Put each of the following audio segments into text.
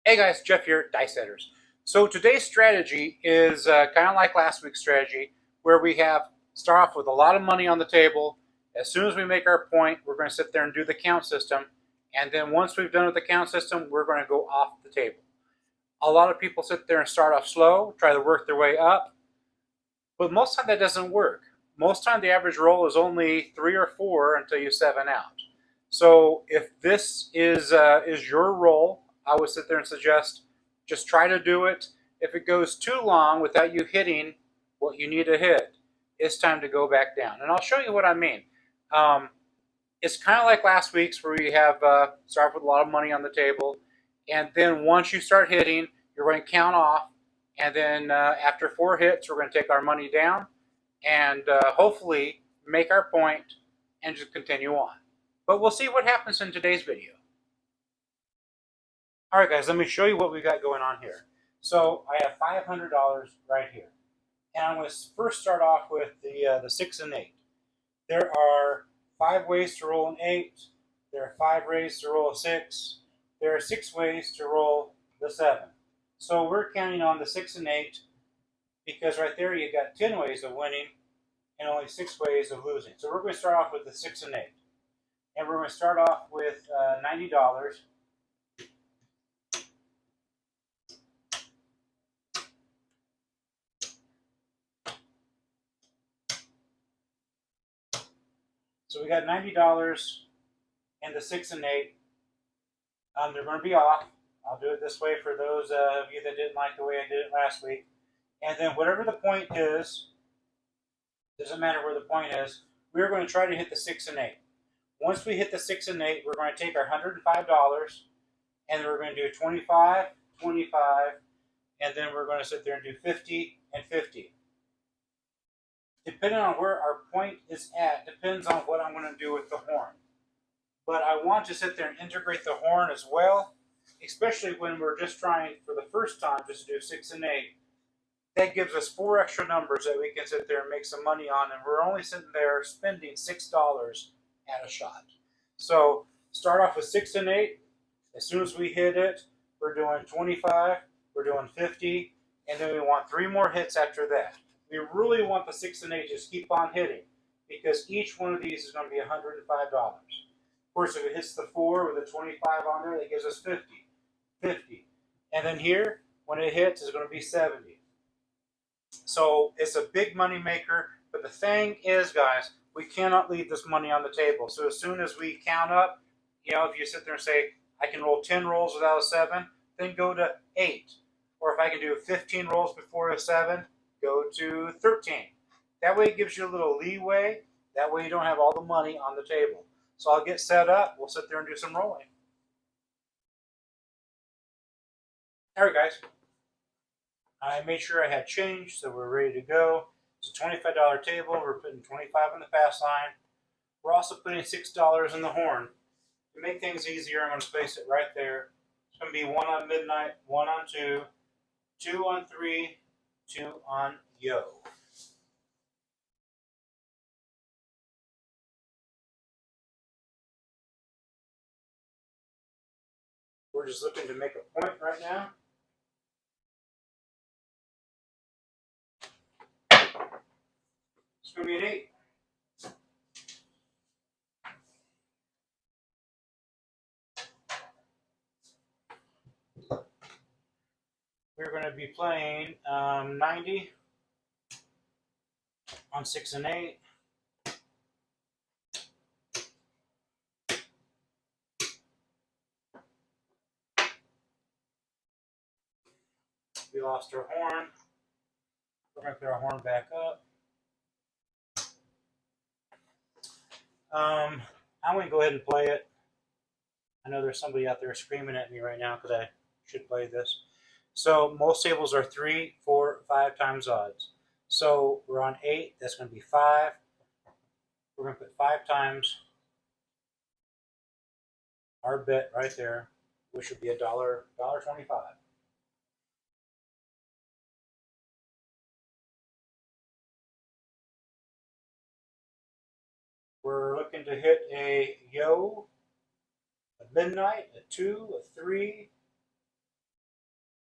Hey guys, Jeff here, Dice Setters. So today's strategy is kind of like last week's strategy, where we have start off with a lot of money on the table. As soon as we make our point, we're going to sit there and do the count system, and then once we've done with the count system, we're going to go off the table. A lot of people sit there and start off slow, try to work their way up, but most time that doesn't work. Most time the average roll is only 3 or 4 until you 7 out. So if this is your roll, I would sit there and suggest just try to do it. If it goes too long without you hitting what you need to hit, it's time to go back down. And I'll show you what I mean. Um, it's kind of like last week's where you have start with a lot of money on the table, and then once you start hitting, you're going to count off, and then after 4 hits, we're going to take our money down and hopefully make our point and just continue on. But we'll see what happens in today's video. All right, guys, let me show you what we got going on here. So I have $500 right here, and I'm going to first start off with the 6 and 8. There are 5 ways to roll an 8. There are 5 ways to roll a 6. There are 6 ways to roll the 7. So we're counting on the 6 and 8 because right there you got 10 ways of winning and only 6 ways of losing. So we're going to start off with the 6 and 8. And we're going to start off with $90. So we got $90 and the 6 and 8. They're going to be off. I'll do it this way for those of you that didn't like the way I did it last week. And then whatever the point is, doesn't matter where the point is, we're going to try to hit the 6 and 8. Once we hit the 6 and 8, we're going to take our $105 and we're going to do 25, 25, and then we're going to sit there and do 50 and 50. Depending on where our point is at, depends on what I'm going to do with the horn. But I want to sit there and integrate the horn as well, especially when we're just trying for the first time just to do 6 and 8. That gives us 4 extra numbers that we can sit there and make some money on, and we're only sitting there spending $6 at a shot. So start off with 6 and 8. As soon as we hit it, we're doing 25, we're doing 50, and then we want 3 more hits after that. We really want the 6 and 8 to just keep on hitting because each one of these is going to be $105. Of course, if it hits the 4 with a 25 on there, that gives us 50, 50. And then here, when it hits, it's going to be 70. So it's a big money maker. But the thing is, guys, we cannot leave this money on the table. So as soon as we count up, if you sit there and say, I can roll 10 rolls without a 7, then go to 8. Or if I can do 15 rolls before a 7, go to 13. That way it gives you a little leeway. That way you don't have all the money on the table. So I'll get set up. We'll sit there and do some rolling. All right, guys. I made sure I had change, so we're ready to go. It's a $25 table. We're putting 25 on the pass line. We're also putting $6 in the horn. To make things easier, I'm going to place it right there. It's going to be 1 on midnight, 1 on 2, 2 on 3, 2 on yo. We're just looking to make a point right now. It's going to be an 8. We're going to be playing 90 on 6 and 8. We lost our horn. We're going to put our horn back up. I'm going to go ahead and play it. I know there's somebody out there screaming at me right now because I should play this. So most tables are 3, 4, 5 times odds. So we're on 8. That's going to be 5. We're going to put 5 times our bet right there, which would be $1.25. We're looking to hit a yo, a midnight, a 2, a 3,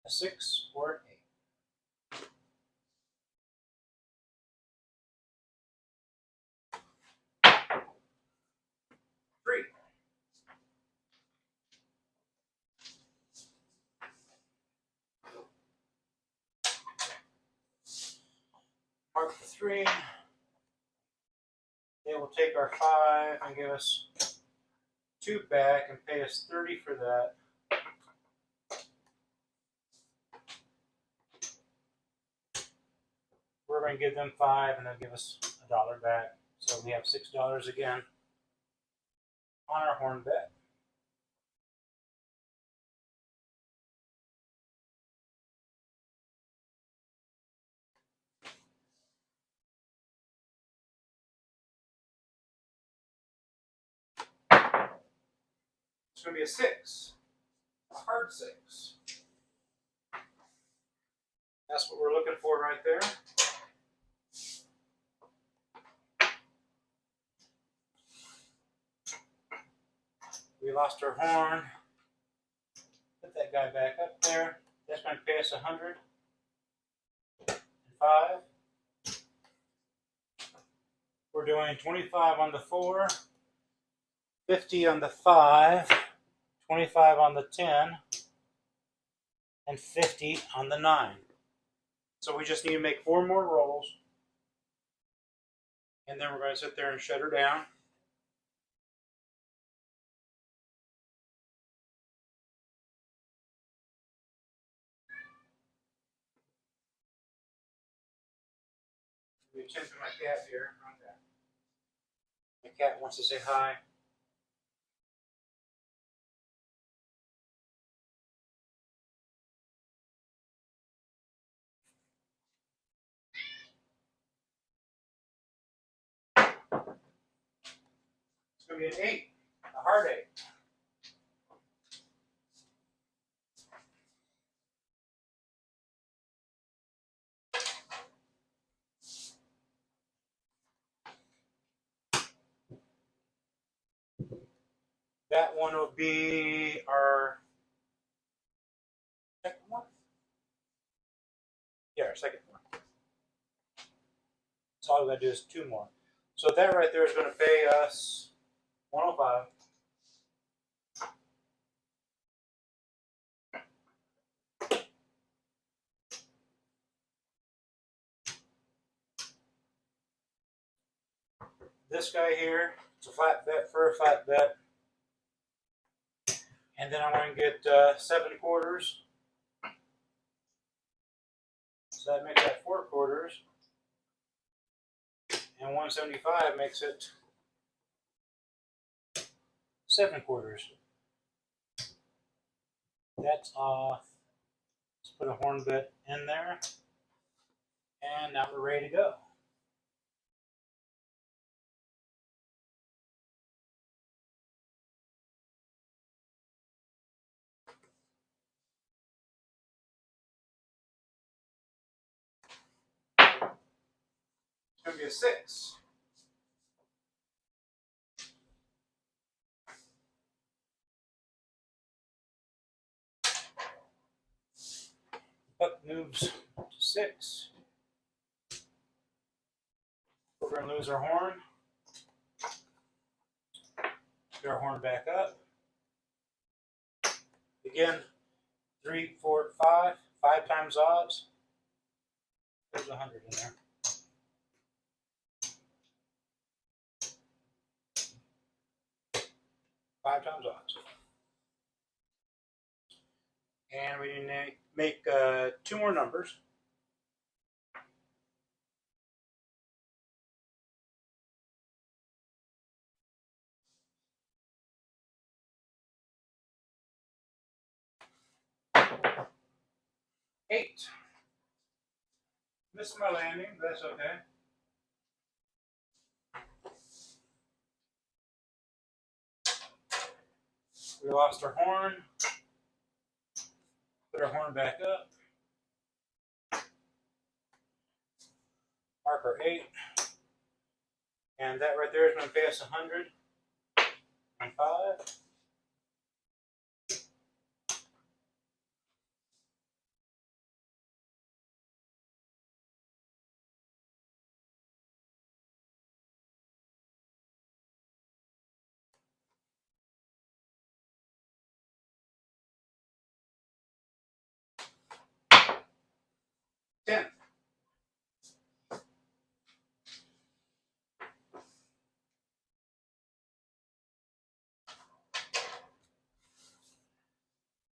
a 6 or an 8. Three. Mark the 3. They will take our 5 and give us 2 back and pay us 30 for that. We're going to give them 5 and they'll give us $1 back. So we have $6 again on our horn bet. It's going to be a 6, a hard 6. That's what we're looking for right there. We lost our horn. Put that guy back up there. That's going to pay us 105. We're doing 25 on the 4, 50 on the 5, 25 on the 10, and 50 on the 9. So we just need to make 4 more rolls. And then we're going to sit there and shut her down. Let me attend to my cat here. Okay. My cat wants to say hi. It's going to be an 8, a hard 8. That one will be our second one. Yeah, our second one. So all we got to do is 2 more. So that right there is going to pay us 105. This guy here, it's a flat bet for a flat bet. And then I'm going to get 7 quarters. So that makes that 4 quarters. And 175 makes it 7 quarters. That's off. Let's put a horn bet in there. And now we're ready to go. It's going to be a 6. Buck moves to 6. We're going to lose our horn. Get our horn back up. Again, 3, 4, 5. 5 times odds. There's 100 in there. Five times odds. And we need to make 2 more numbers. Eight. Missed my landing, but that's okay. We lost our horn. Put our horn back up. Mark our 8. And that right there is going to pay us 100. And 5.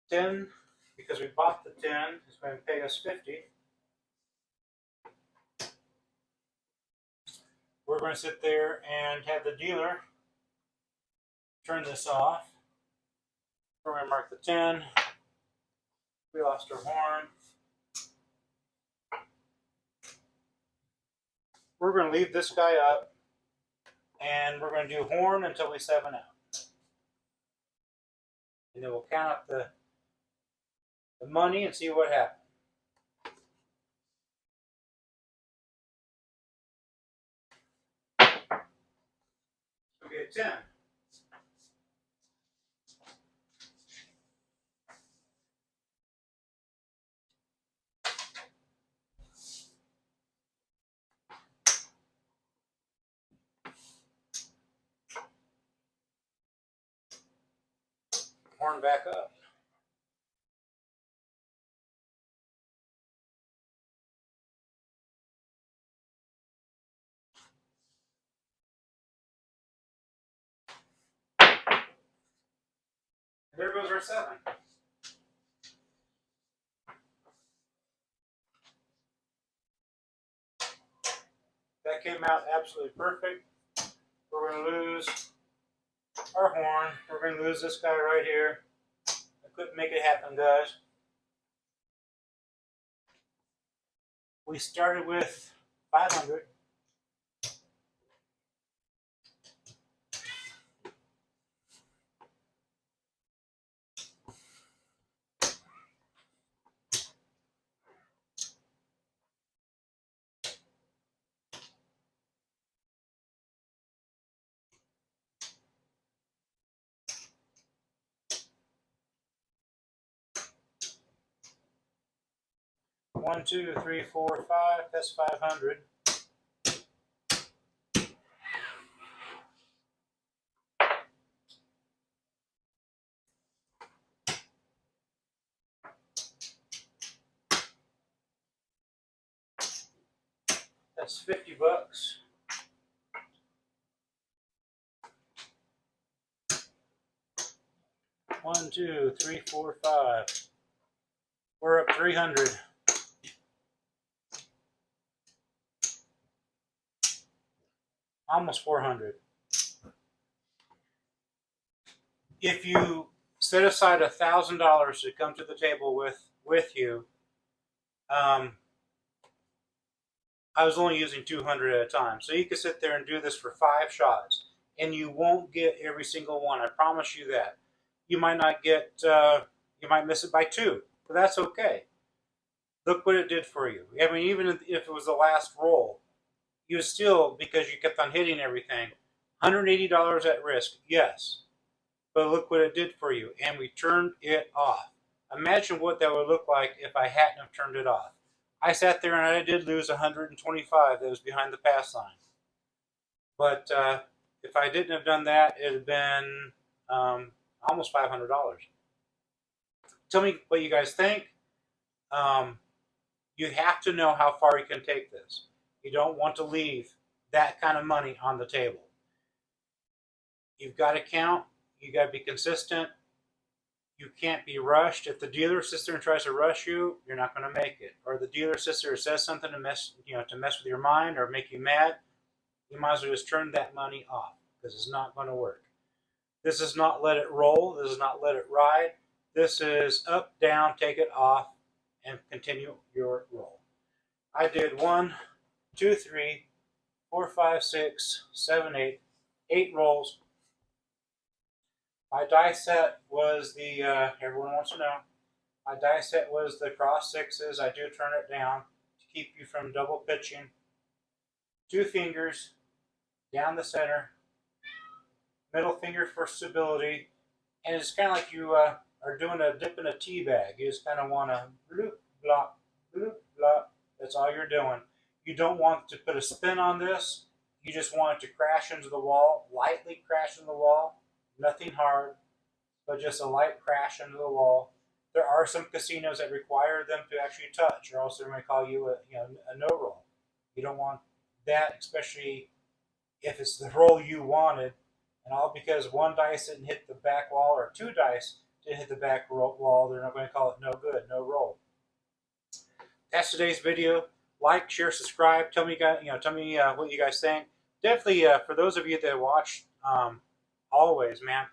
10, because we bought the 10, is going to pay us 50. We're going to sit there and have the dealer turn this off. We're going to mark the 10. We lost our horn. We're going to leave this guy up, and we're going to do horn until we 7 out. And then we'll count up the money and see what happens. Okay, 10. Horn back up. There goes our 7. That came out absolutely perfect. We're going to lose our horn. We're going to lose this guy right here. I couldn't make it happen, guys. We started with 500. One, two, three, four, five. That's 500. That's $50. 1, 2, 3, 4, 5. We're up 300. Almost 400. If you set aside $1,000 to come to the table with you, I was only using 200 at a time. So you could sit there and do this for 5 shots, and you won't get every single one. I promise you that. You might not get, you might miss it by 2, but that's okay. Look what it did for you. I mean, even if it was the last roll, you still, because you kept on hitting everything, $180 at risk, yes. But look what it did for you, and we turned it off. Imagine what that would look like if I hadn't have turned it off. I sat there and I did lose 125 that was behind the pass line. But if I didn't have done that, it would have been almost $500. Tell me what you guys think. You have to know how far you can take this. You don't want to leave that kind of money on the table. You've got to count. You got to be consistent. You can't be rushed. If the dealer sits there and tries to rush you, you're not going to make it. Or the dealer sits there and says something to mess with your mind or make you mad, you might as well just turn that money off because it's not going to work. This is not let it roll. This is not let it ride. This is up, down, take it off, and continue your roll. I did 1, 2, 3, 4, 5, 6, 7, 8, 8 rolls. My die set was the, everyone wants to know, my die set was the cross 6s. I do turn it down to keep you from double pitching. 2 fingers down the center, middle finger for stability, and it's kind of like you are doing a dip in a tea bag. You just kind of want to bloop, blop, bloop, blop. That's all you're doing. You don't want to put a spin on this. You just want it to crash into the wall, lightly crash into the wall. Nothing hard, but just a light crash into the wall. There are some casinos that require them to actually touch, or else they're going to call you a no roll. You don't want that, especially if it's the roll you wanted, and all because 1 dice didn't hit the back wall or 2 dice didn't hit the back wall, they're not going to call it no good, no roll. That's today's video. Like, share, subscribe. Tell me, guys, tell me what you guys think. Definitely, for those of you that watch, always, man,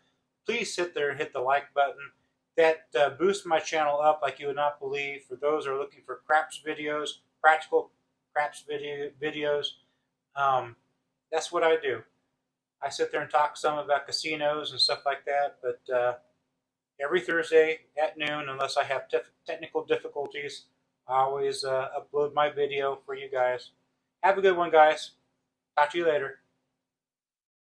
please sit there and hit the like button. That boosts my channel up like you would not believe. For those who are looking for craps videos, practical craps videos, that's what I do. I sit there and talk some about casinos and stuff like that. But every Thursday at noon, unless I have technical difficulties, I always upload my video for you guys. Have a good one, guys. Talk to you later.